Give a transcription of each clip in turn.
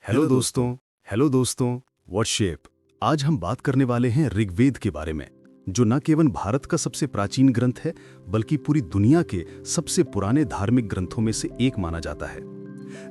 Hello दोस्तों, WhatsApp. आज हम बात करने वाले हैं ऋग्वेद के बारे में, जो न केवल भारत का सबसे प्राचीन ग्रंथ है, बल्कि पूरी दुनिया के सबसे पुराने धार्मिक ग्रंथों में से एक माना जाता है।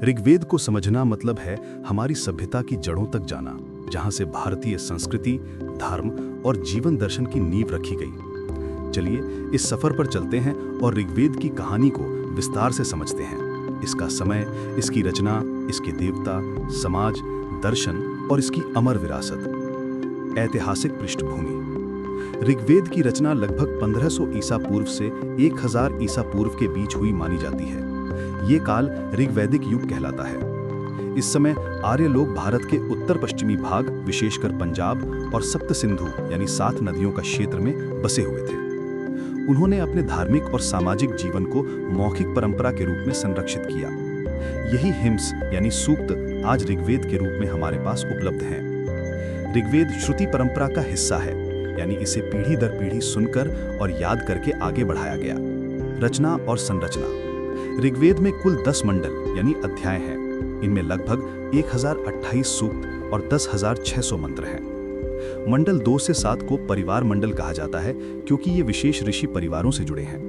ऋग्वेद को समझना मतलब है हमारी सभ्यता की जड़ों तक जाना, जहां से भारतीय संस्कृति, धर्म और जीवन दर्शन की नींव रखी गई। चलिए इस सफर पर चलते हैं और ऋग्वेद की कहानी को विस्तार से समझते हैं। इसका समय, इसकी रचना, इसके देवता, समाज, दर्शन और इसकी अमर विरासत। ऐतिहासिक पृष्ठभूमि। ऋग्वेद की रचना लगभग 1500 ईसा पूर्व से 1000 ईसा पूर्व के बीच हुई मानी जाती है। ये काल ऋग्वैदिक युग कहलाता है। इस समय आर्य लोग भारत के उत्तर पश्चिमी भाग, विशेषकर पंजाब और सप्त सिंधु यानी 7 नदियों का क्षेत्र में बसे हुए थे। उन्होंने अपने धार्मिक और सामाजिक जीवन को मौखिक परंपरा के रूप में संरक्षित किया। यही हिम्स यानी सूक्त आज ऋग्वेद के रूप में हमारे पास उपलब्ध हैं। ऋग्वेद श्रुति परंपरा का हिस्सा है, यानी इसे पीढ़ी दर पीढ़ी सुनकर और याद करके आगे बढ़ाया गया। रचना और संरचना। ऋग्वेद में कुल 10 मंडल यानी अध्याय हैं। इनमें लगभग 1028 सूक्त और 10,600 मंत्र हैं। मंडल 2 से 7 को परिवार मंडल कहा जाता है, क्योंकि ये विशेष ऋषि परिवारों से जुड़े हैं।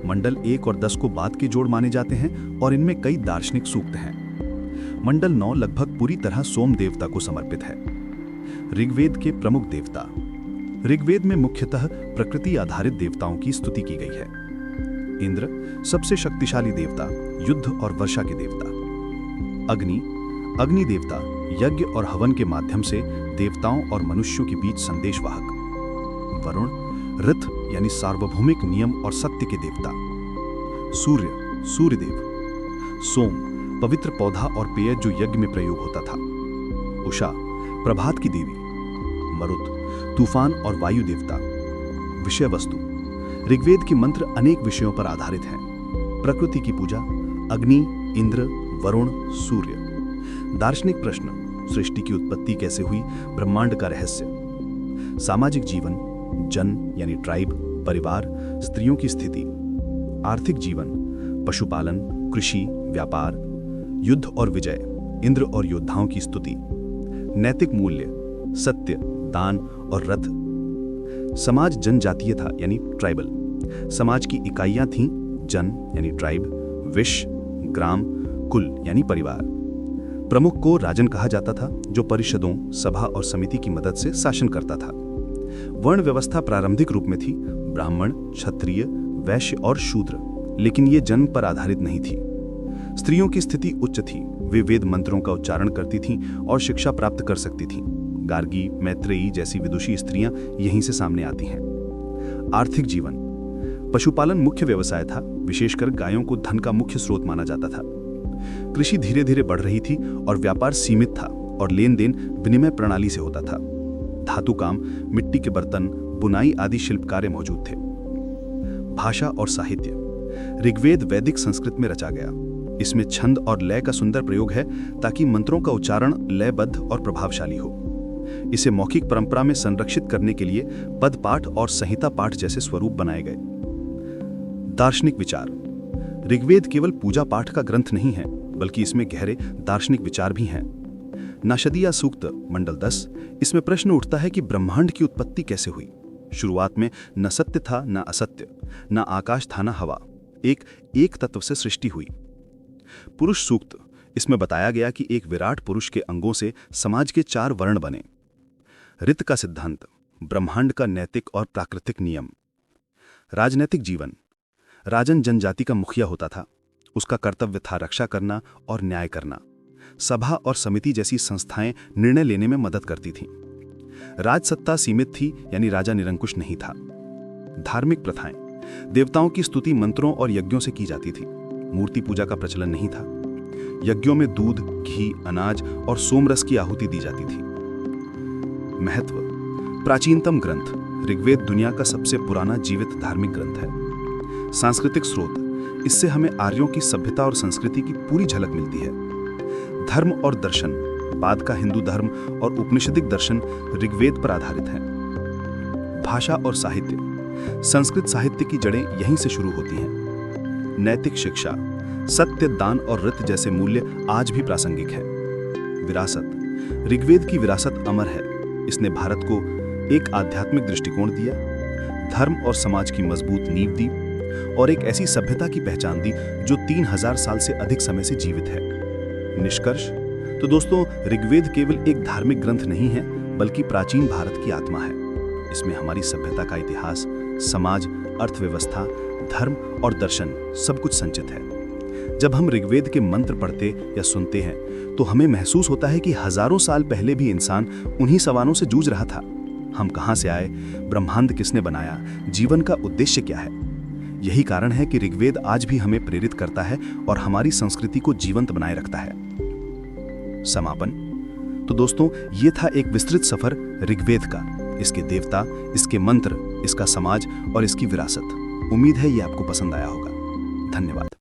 मंडल 1 और 10 को बाद के जोड़ माने जाते हैं और इनमें कई दार्शनिक सूक्त हैं। मंडल 9 लगभग पूरी तरह सोम देवता को समर्पित है। ऋग्वेद के प्रमुख देवता। ऋग्वेद में मुख्यतः प्रकृति आधारित देवताओं की स्तुति की गई है। इंद्र सबसे शक्तिशाली देवता, युद्ध और वर्षा के देवता। अग्नि देवता, यज्ञ और हवन के माध्यम से देवताओं और मनुष्यों के बीच संदेशवाहक। वरुण ऋत यानी सार्वभौमिक नियम और सत्य के देवता। सूर्यदेव। सोम पवित्र पौधा और पेय जो यज्ञ में प्रयोग होता था। उषा प्रभात की देवी। मरुत तूफान और वायु देवता। विषय वस्तु। ऋग्वेद के मंत्र अनेक विषयों पर आधारित हैं। प्रकृति की पूजा, अग्नि, इंद्र, वरुण, सूर्य। दार्शनिक प्रश्न, सृष्टि की उत्पत्ति कैसे हुई, ब्रह्मांड का रहस्य। सामाजिक जीवन, जन यानी ट्राइब, परिवार, स्त्रियों की स्थिति। आर्थिक जीवन, पशुपालन, कृषि, व्यापार। युद्ध और विजय, इंद्र और योद्धाओं की स्तुति। नैतिक मूल्य, सत्य, दान और रथ। समाज जनजातीय था यानी ट्राइबल। समाज की इकाइयां थीं जन यानी ट्राइब, विश, ग्राम, कुल यानी परिवार। प्रमुख को राजन कहा जाता था, जो परिषदों, सभा और समिति की मदद से शासन करता था। वर्ण व्यवस्था प्रारंभिक रूप में थी ब्राह्मण, क्षत्रिय, वैश्य और शूद्र, लेकिन ये जन्म पर आधारित नहीं थी। स्त्रियों की स्थिति उच्च थी। वे वेद मंत्रों का उच्चारण करती थीं और शिक्षा प्राप्त कर सकती थीं। गार्गी, मैत्रेयी जैसी विदुषी स्त्रियां यहीं से सामने आती हैं। आर्थिक जीवन। पशुपालन मुख्य व्यवसाय था, विशेषकर गायों को धन का मुख्य स्रोत माना जाता था। कृषि धीरे धीरे बढ़ रही थी और व्यापार सीमित था और लेन देन विनिमय प्रणाली से होता था। धातु काम, मिट्टी के बर्तन, बुनाई आदि शिल्प कार्य मौजूद थे। भाषा और साहित्य। ऋग्वेद वैदिक संस्कृत में रचा गया। इसमें छंद और लय का सुंदर प्रयोग है, ताकि मंत्रों का उच्चारण लयबद्ध और प्रभावशाली हो। इसे मौखिक परंपरा में संरक्षित करने के लिए पद पाठ और संहिता पाठ जैसे स्वरूप बनाए गए। दार्शनिक विचार। ऋग्वेद केवल पूजा पाठ का ग्रंथ नहीं है, बल्कि इसमें गहरे दार्शनिक विचार भी हैं। नाशदिया सूक्त मंडल 10। इसमें प्रश्न उठता है कि ब्रह्मांड की उत्पत्ति कैसे हुई। शुरुआत में न सत्य था न असत्य, न आकाश था न हवा, एक तत्व से सृष्टि हुई। पुरुष सूक्त। इसमें बताया गया कि एक विराट पुरुष के अंगों से समाज के 4 वर्ण बने। ऋत का सिद्धांत, ब्रह्मांड का नैतिक और प्राकृतिक नियम। राजनैतिक जीवन। राजन जनजाति का मुखिया होता था। उसका कर्तव्य था रक्षा करना और न्याय करना। सभा और समिति जैसी संस्थाएं निर्णय लेने में मदद करती थीं। राजसत्ता सीमित थी, यानी राजा निरंकुश नहीं था। धार्मिक प्रथाएं। देवताओं की स्तुति मंत्रों और यज्ञों से की जाती थी। मूर्ति पूजा का प्रचलन नहीं था। यज्ञों में दूध, घी, अनाज और सोमरस की आहुति दी जाती थी। महत्व। प्राचीनतम ग्रंथ। ऋग्वेद दुनिया का सबसे पुराना जीवित धार्मिक ग्रंथ है। सांस्कृतिक स्रोत। इससे हमें आर्यों की सभ्यता और संस्कृति की पूरी झलक मिलती है। धर्म और दर्शन। बाद का हिंदू धर्म और उपनिषदिक दर्शन ऋग्वेद पर आधारित हैं। भाषा और साहित्य। संस्कृत साहित्य की जड़ें यहीं से शुरू होती हैं। नैतिक शिक्षा। सत्य, दान और ऋत जैसे मूल्य आज भी प्रासंगिक है। विरासत। ऋग्वेद की विरासत अमर है। इसने भारत को एक आध्यात्मिक दृष्टिकोण दिया, धर्म और समाज की मजबूत नींव दी और एक ऐसी सभ्यता की पहचान दी जो 3000 साल से अधिक समय से जीवित है। निष्कर्ष तो दोस्तों, ऋग्वेद केवल एक धार्मिक ग्रंथ नहीं है, बल्कि प्राचीन भारत की आत्मा है। इसमें हमारी सभ्यता का इतिहास, समाज, अर्थव्यवस्था, धर्म और दर्शन सब कुछ संचित है। जब हम ऋग्वेद के मंत्र पढ़ते या सुनते हैं तो हमें महसूस होता है कि हजारों साल पहले भी इंसान उन्हीं सवालों से जूझ रहा था। हम कहां से आए, ब्रह्मांड किसने बनाया, जीवन का उद्देश्य क्या है। यही कारण है कि ऋग्वेद आज भी हमें प्रेरित करता है और हमारी संस्कृति को जीवंत बनाए रखता है। समापन तो दोस्तों, ये था एक विस्तृत सफर ऋग्वेद का, इसके देवता, इसके मंत्र, इसका समाज और इसकी विरासत। उम्मीद है ये आपको पसंद आया होगा। धन्यवाद।